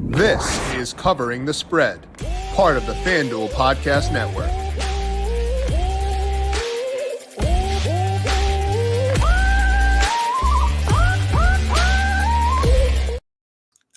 This is Covering the Spread, part of the FanDuel Podcast Network.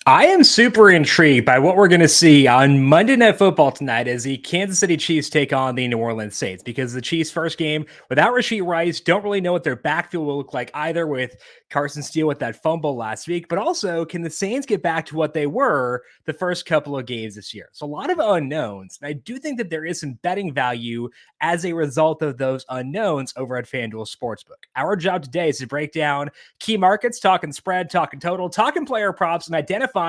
I am super intrigued by what we're going to see on Monday Night Football tonight as the Kansas City Chiefs take on the New Orleans Saints, because the Chiefs' first game without Rashee Rice, don't really know what their backfield will look like either, with Carson Steele with that fumble last week, but also can the Saints get back to what they were the first couple of games this year? So a lot of unknowns. And I do think that there is some betting value as a result of those unknowns over at FanDuel Sportsbook. Our job today is to break down key markets, talking spread, talking total, talking player props, and identifying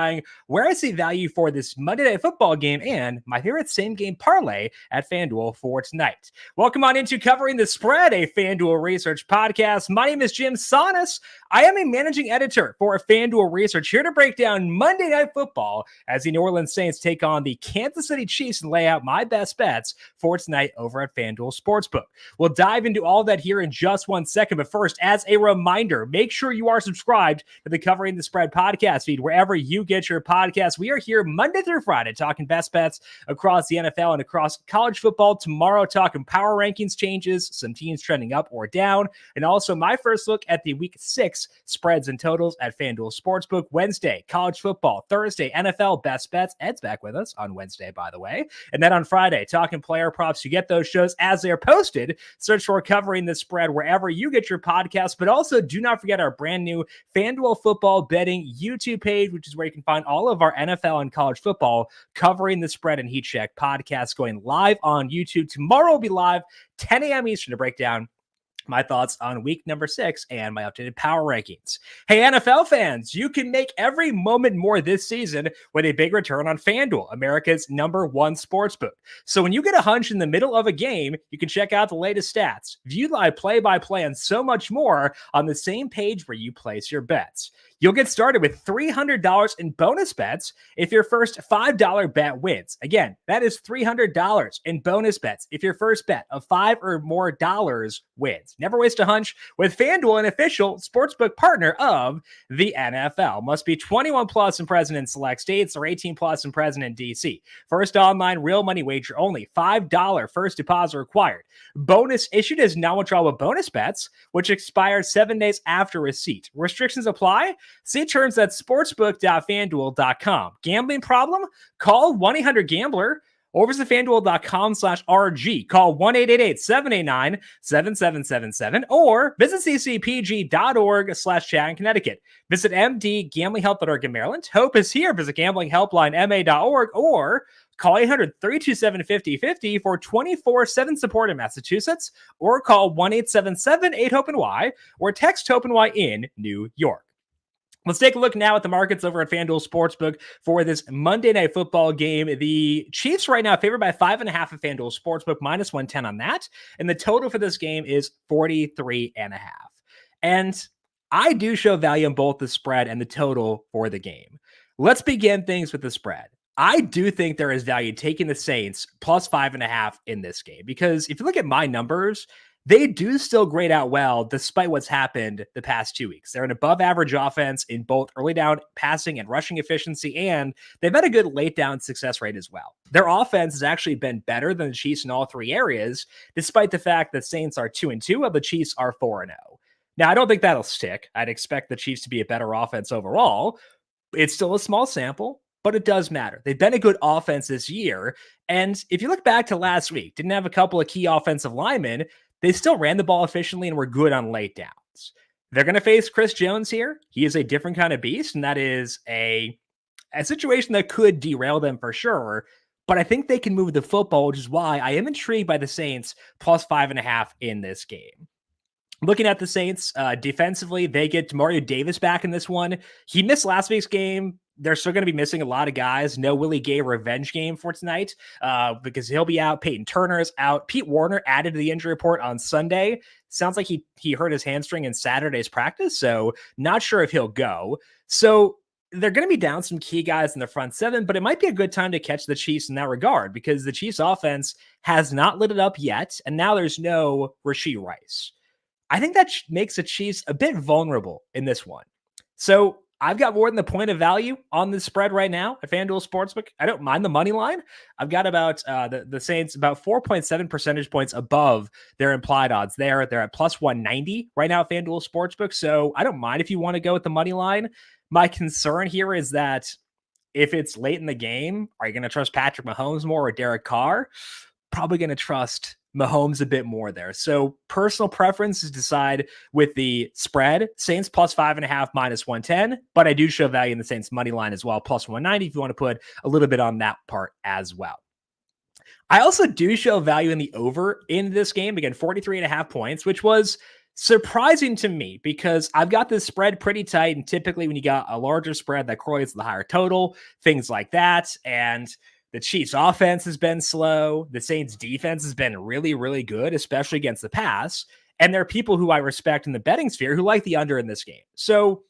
where I see value for this Monday Night Football game and my favorite same game parlay at FanDuel for tonight. Welcome on into Covering the Spread, a FanDuel Research podcast. My name is JimSannes. I am a managing editor for FanDuel Research, here to break down Monday Night Football as the New Orleans Saints take on the Kansas City Chiefs and lay out my best bets for tonight over at FanDuel Sportsbook. We'll dive into all that here in just 1 second, but first, as a reminder, make sure you are subscribed to the Covering the Spread podcast feed wherever you get your podcasts. We are here Monday through Friday talking best bets across the NFL and across college football. Tomorrow, talking power rankings changes, some teams trending up or down, and also my first look at the Week 6 spreads and totals at FanDuel Sportsbook. Wednesday, college football. Thursday, NFL best bets. Ed's back with us on Wednesday, by the way. And then on Friday, talking player props. You get those shows as they're posted. Search for Covering the Spread wherever you get your podcasts, but also do not forget our brand new FanDuel football betting YouTube page, which is where you can find all of our NFL and college football Covering the Spread and Heat Check podcasts going live on YouTube. Tomorrow will be live 10 a.m. Eastern to break down my thoughts on week number 6 and my updated power rankings. Hey, NFL fans, you can make every moment more this season with a big return on FanDuel, America's #1 sportsbook. So when you get a hunch in the middle of a game, you can check out the latest stats, view live play-by-play, and so much more on the same page where you place your bets. You'll get started with $300 in bonus bets if your first $5 bet wins. Again, that is $300 in bonus bets if your first bet of $5 or more wins. Never waste a hunch with FanDuel, an official sportsbook partner of the NFL. Must be 21 plus and present in select states, or 18 plus and present in DC. First online real money wager only. $5 first deposit required. Bonus issued as non-withdrawable bonus bets, which expire 7 days after receipt. Restrictions apply. See terms at sportsbook.fanduel.com. Gambling problem? Call 1-800-GAMBLER or visit fanduel.com/RG. Call 1-888-789-7777 or visit ccpg.org/chat in Connecticut. Visit mdgamblinghelp.org in Maryland. Hope is here. Visit gamblinghelplinema.org or call 800-327-5050 for 24/7 support in Massachusetts, or call 1-877-8-HOPE-NY or text HOPE-NY in New York. Let's take a look now at the markets over at FanDuel Sportsbook for this Monday Night Football game. The Chiefs right now favored by 5.5 at FanDuel Sportsbook, -110 on that. And the total for this game is 43.5. And I do show value in both the spread and the total for the game. Let's begin things with the spread. I do think there is value taking the Saints +5.5 in this game, because if you look at my numbers, they do still grade out well despite what's happened the past 2 weeks. They're an above average offense in both early down passing and rushing efficiency, and they've had a good late down success rate as well. Their offense has actually been better than the Chiefs in all 3 areas, despite the fact that Saints are 2-2 while the Chiefs are 4-0. Now, I don't think that'll stick. I'd expect the Chiefs to be a better offense overall. It's still a small sample, but it does matter. They've been a good offense this year, and if you look back to last week, didn't have a couple of key offensive linemen, they still ran the ball efficiently and were good on late downs. They're going to face Chris Jones here. He is a different kind of beast, and that is a situation that could derail them for sure. But I think they can move the football, which is why I am intrigued by the Saints +5.5 in this game. Looking at the Saints defensively, they get Mario Davis back in this one. He missed last week's game. They're still going to be missing a lot of guys. No Willie Gay revenge game for tonight because he'll be out. Peyton Turner is out. Pete Warner added to the injury report on Sunday. Sounds like he hurt his hamstring in Saturday's practice, so not sure if he'll go. So they're going to be down some key guys in the front seven, but it might be a good time to catch the Chiefs in that regard because the Chiefs offense has not lit it up yet, and now there's no Rashee Rice. I think that makes the Chiefs a bit vulnerable in this one. So I've got more than the point of value on the spread right now at FanDuel Sportsbook. I don't mind the money line. I've got about the Saints about 4.7 percentage points above their implied odds there. They're at plus 190 right now at FanDuel Sportsbook. So I don't mind if you want to go with the money line. My concern here is that if it's late in the game, are you going to trust Patrick Mahomes more or Derek Carr? Probably going to trust Mahomes a bit more there. So personal preference is decide with the spread. Saints plus 5.5 minus 110, but I do show value in the Saints money line as well, plus 190 if you want to put a little bit on that part as well. I also do show value in the over in this game. Again, 43.5 points, which was surprising to me because I've got this spread pretty tight. And typically when you got a larger spread that correlates to the higher total, things like that. And the Chiefs offense has been slow. The Saints defense has been really, really good, especially against the pass. And there are people who I respect in the betting sphere who like the under in this game. So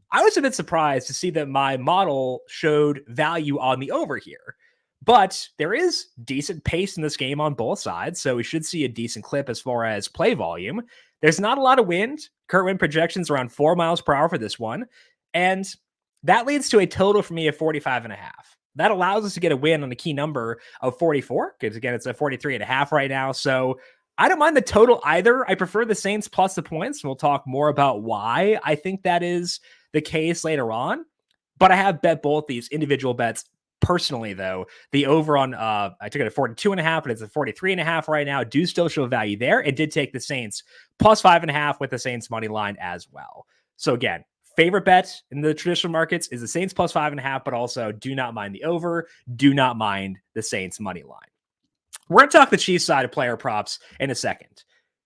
I was a bit surprised to see that my model showed value on the over here. But there is decent pace in this game on both sides. So we should see a decent clip as far as play volume. There's not a lot of wind. Current wind projections around 4 miles per hour for this one. And that leads to a total for me of 45.5. That allows us to get a win on the key number of 44, because again, it's a 43.5 right now. So I don't mind the total either. I prefer the Saints plus the points. We'll talk more about why I think that is the case later on. But I have bet both these individual bets personally, though. The over on, I took it at 42.5, but it's at 43.5 right now. Do still show value there. It did take the Saints plus 5.5 with the Saints money line as well. So again, favorite bet in the traditional markets is the Saints plus 5.5, but also do not mind the over. Do not mind the Saints money line. We're going to talk the Chiefs side of player props in a second.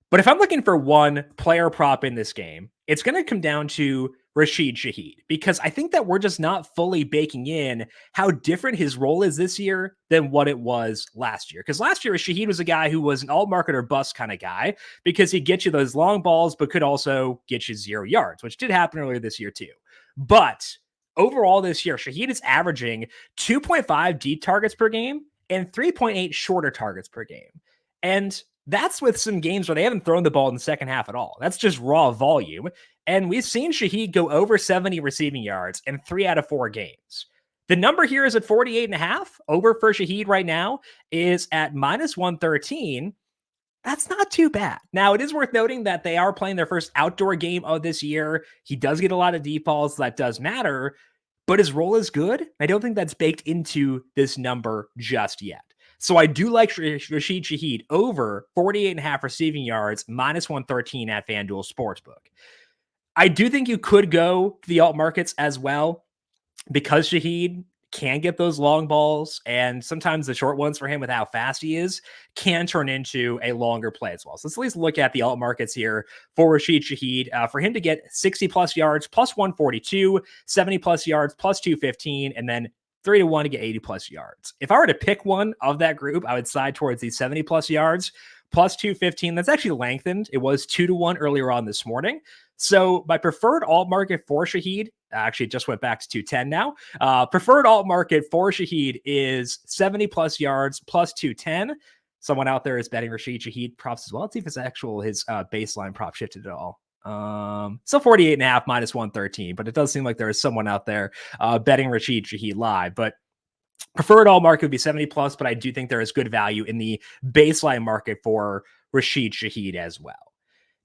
But if I'm looking for one player prop in this game, it's going to come down to Rashid Shaheed, because I think that we're just not fully baking in how different his role is this year than what it was last year. Because last year, Shaheed was a guy who was an alt market or bust kind of guy because he'd get you those long balls, but could also get you 0 yards, which did happen earlier this year too. But overall this year, Shaheed is averaging 2.5 deep targets per game and 3.8 shorter targets per game. And that's with some games where they haven't thrown the ball in the second half at all. That's just raw volume. And we've seen Shaheed go over 70 receiving yards in 3 out of 4 games. The number here is at 48.5. Over for Shaheed right now is at minus 113. That's not too bad. Now, it is worth noting that they are playing their first outdoor game of this year. He does get a lot of deep balls. That does matter. But his role is good. I don't think that's baked into this number just yet. So I do like Rashid Shaheed over 48.5 receiving yards, minus 113 at FanDuel Sportsbook. I do think you could go to the alt markets as well, because Shaheed can get those long balls, and sometimes the short ones for him with how fast he is can turn into a longer play as well. So let's at least look at the alt markets here for Rashid Shaheed. For him to get 60 plus yards, plus 142, 70 plus yards, plus 215, and then 3-1 to get 80 plus yards. If I were to pick one of that group, I would side towards the 70 plus yards, plus 215. That's actually lengthened. It was 2-1 earlier on this morning. So my preferred alt market for Shaheed, actually it just went back to 210 now. Preferred alt market for Shaheed is 70 plus yards, plus 210. Someone out there is betting Rashid Shaheed props as well. Let's see if his baseline prop shifted at all. So 48.5 minus 113, but it does seem like there is someone out there betting Rashid Shaheed live. But preferred all market would be 70 plus, but I do think there is good value in the baseline market for Rashid Shaheed as well.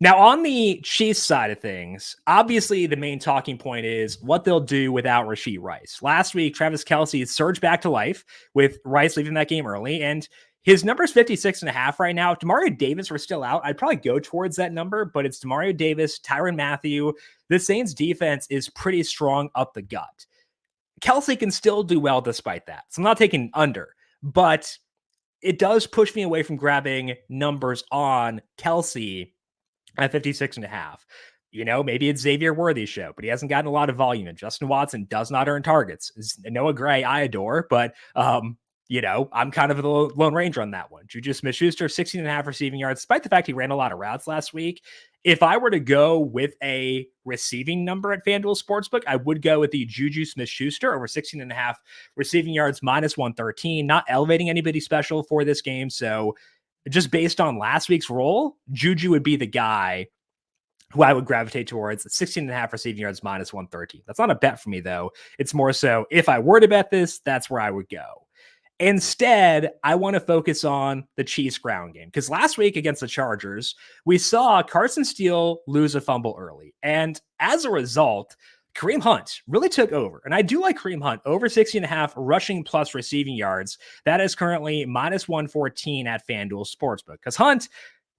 Now, on the Chiefs side of things, obviously the main talking point is what they'll do without Rashee Rice. Last week, Travis Kelce surged back to life with Rice leaving that game early, and his number is 56.5 right now. If Demario Davis were still out, I'd probably go towards that number, but it's Demario Davis, Tyrann Mathieu. The Saints defense is pretty strong up the gut. Kelce can still do well despite that. So I'm not taking under, but it does push me away from grabbing numbers on Kelce at 56.5. You know, maybe it's Xavier Worthy's show, but he hasn't gotten a lot of volume. And Justin Watson does not earn targets. Noah Gray, I adore, but you know, I'm kind of the Lone Ranger on that one. Juju Smith-Schuster, 16.5 receiving yards, despite the fact he ran a lot of routes last week. If I were to go with a receiving number at FanDuel Sportsbook, I would go with the Juju Smith-Schuster over 16.5 receiving yards, minus 113. Not elevating anybody special for this game. So just based on last week's role, Juju would be the guy who I would gravitate towards. 16.5 receiving yards minus 113. That's not a bet for me, though. It's more so if I were to bet this, that's where I would go. Instead, I want to focus on the Chiefs ground game because last week against the Chargers, we saw Carson Steele lose a fumble early. And as a result, Kareem Hunt really took over. And I do like Kareem Hunt over 60.5 rushing plus receiving yards. That is currently minus 114 at FanDuel Sportsbook because Hunt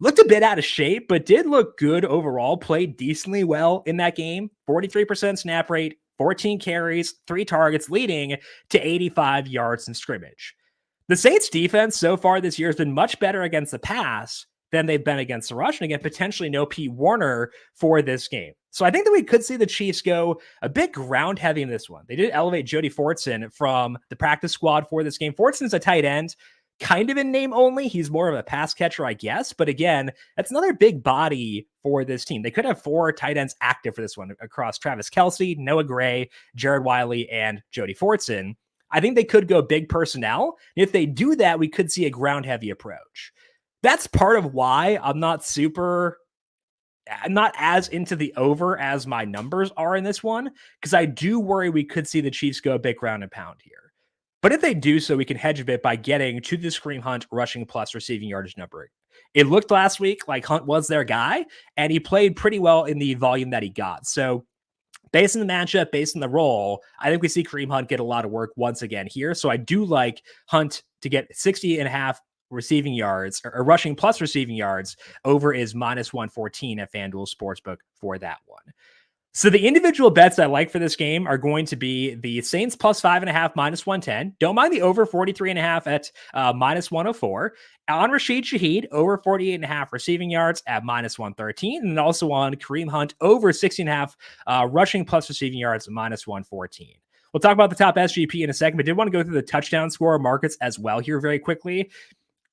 looked a bit out of shape, but did look good overall, played decently well in that game. 43% snap rate, 14 carries, 3 targets, leading to 85 yards in scrimmage. The Saints defense so far this year has been much better against the pass than they've been against the rush. And again, potentially no Pete Warner for this game. So I think that we could see the Chiefs go a bit ground heavy in this one. They did elevate Jody Fortson from the practice squad for this game. Fortson's a tight end, kind of in name only. He's more of a pass catcher, I guess. But again, that's another big body for this team. They could have 4 tight ends active for this one across Travis Kelce, Noah Gray, Jared Wiley, and Jody Fortson. I think they could go big personnel. If they do that, we could see a ground heavy approach. That's part of why I'm not as into the over as my numbers are in this one, because I do worry we could see the Chiefs go a big ground and pound here. But if they do so, we can hedge a bit by getting to this Kareem Hunt rushing plus receiving yardage number. It looked last week like Hunt was their guy, and he played pretty well in the volume that he got. So based on the matchup, based on the role, I think we see Kareem Hunt get a lot of work once again here. So I do like Hunt to get 60.5 receiving yards or rushing plus receiving yards. Over is minus 114 at FanDuel Sportsbook for that one. So the individual bets I like for this game are going to be the Saints plus 5.5 minus 110. Don't mind the over 43.5 at minus 104. On Rashid Shaheed, over 48.5 receiving yards at minus 113. And also on Kareem Hunt, over 60.5 rushing plus receiving yards at minus 114. We'll talk about the top SGP in a second, but did want to go through the touchdown score markets as well here very quickly.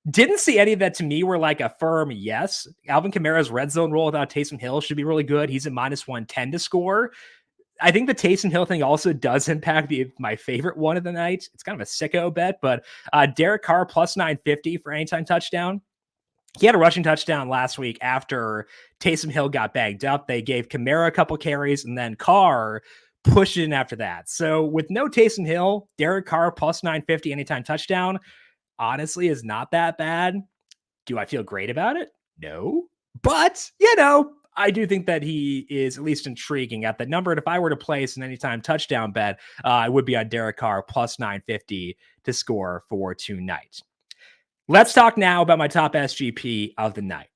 Didn't see any of that to me were like a firm yes. Alvin Kamara's red zone roll without Taysom Hill should be really good. He's at minus 110 to score. I think the Taysom Hill thing also does impact my favorite one of the night. It's kind of a sicko bet, but Derek Carr plus 950 for anytime touchdown. He had a rushing touchdown last week after Taysom Hill got banged up. They gave Kamara a couple carries, and then Carr pushed in after that. So with no Taysom Hill, Derek Carr plus 950 anytime touchdown, honestly is not that bad. Do I feel great about it? No. But, I do think that he is at least intriguing at that number. And if I were to place an anytime touchdown bet, I would be on Derek Carr plus 950 to score for tonight. Let's talk now about my top SGP of the night.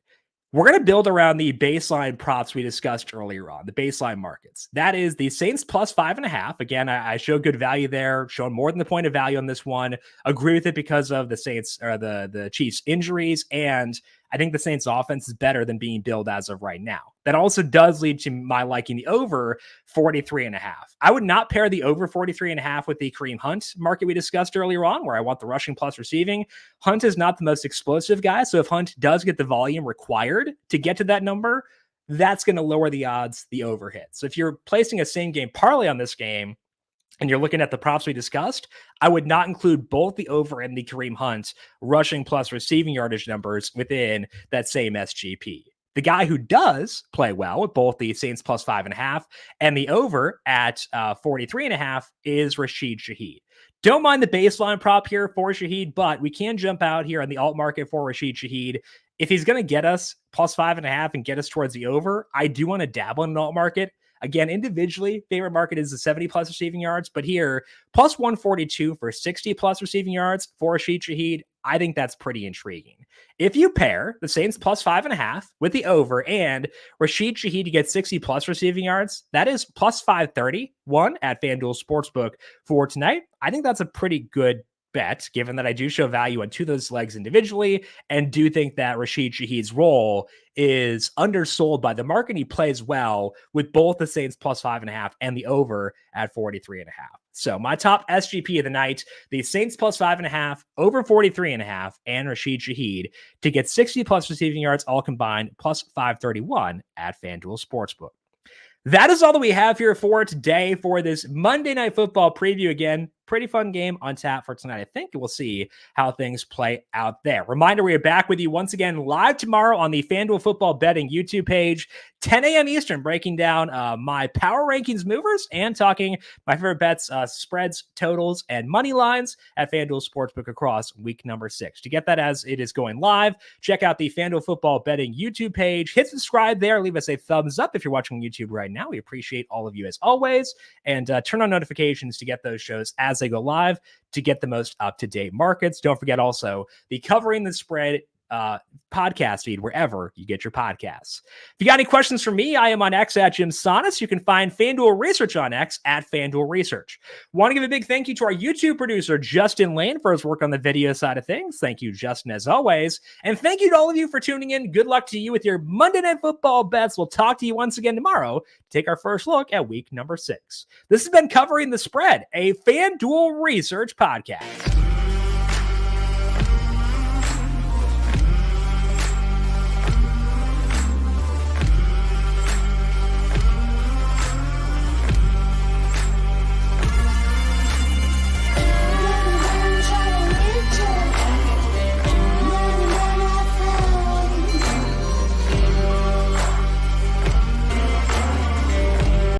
We're going to build around the baseline props we discussed earlier on, the baseline markets. That is the Saints plus 5.5. Again, I show good value there, showing more than the point of value on this one. Agree with it because of the Saints or the Chiefs injuries. And I think the Saints offense is better than being billed as of right now. That also does lead to my liking the over 43.5. I would not pair the over 43.5 with the Kareem Hunt market we discussed earlier on, where I want the rushing plus receiving. Hunt is not the most explosive guy. So if Hunt does get the volume required to get to that number, that's going to lower the odds the over hit. So if you're placing a same game parlay on this game, and you're looking at the props we discussed, I would not include both the over and the Kareem Hunt rushing plus receiving yardage numbers within that same SGP. The guy who does play well with both the Saints plus 5.5 and the over at 43.5 is Rashid Shaheed. Don't mind the baseline prop here for Shaheed, but we can jump out here on the alt market for Rashid Shaheed. If he's going to get us plus 5.5 and get us towards the over, I do want to dabble in an alt market. Again, individually, favorite market is the 70 plus receiving yards, but here, plus 142 for 60 plus receiving yards for Rashid Shaheed, I think that's pretty intriguing. If you pair the Saints plus 5.5 with the over and Rashid Shaheed to get 60 plus receiving yards, that is plus 531 at FanDuel Sportsbook for tonight. I think that's a pretty good bet, given that I do show value on two of those legs individually and do think that Rashid Shaheed's role is undersold by the market. He plays well with both the Saints plus 5.5 and the over at 43.5. So my top SGP of the night, the Saints plus 5.5, over 43.5, and Rashid Shaheed to get 60 plus receiving yards all combined, plus 531 at FanDuel Sportsbook. That is all that we have here for today for this Monday Night Football preview. Again, pretty fun game on tap for tonight. I think we'll see how things play out there. Reminder, we are back with you once again live tomorrow on the FanDuel Football Betting YouTube page, 10 a.m. Eastern, breaking down my power rankings movers and talking my favorite bets, spreads, totals, and money lines at FanDuel Sportsbook across week number 6. To get that as it is going live, check out the FanDuel Football Betting YouTube page. Hit subscribe there. Leave us a thumbs up if you're watching YouTube right now. We appreciate all of you as always. And turn on notifications to get those shows as they go live to get the most up-to-date markets. Don't forget also the Covering the Spread podcast feed wherever you get your podcasts. If you got any questions for me, I am on X at JimSannes. You can find FanDuel Research on X at FanDuel Research. Want to give a big thank you to our YouTube producer, Justin Lane, for his work on the video side of things. Thank you, Justin, as always. And thank you to all of you for tuning in. Good luck to you with your Monday Night Football bets. We'll talk to you once again tomorrow to take our first look at week number 6. This has been Covering the Spread, a FanDuel Research podcast.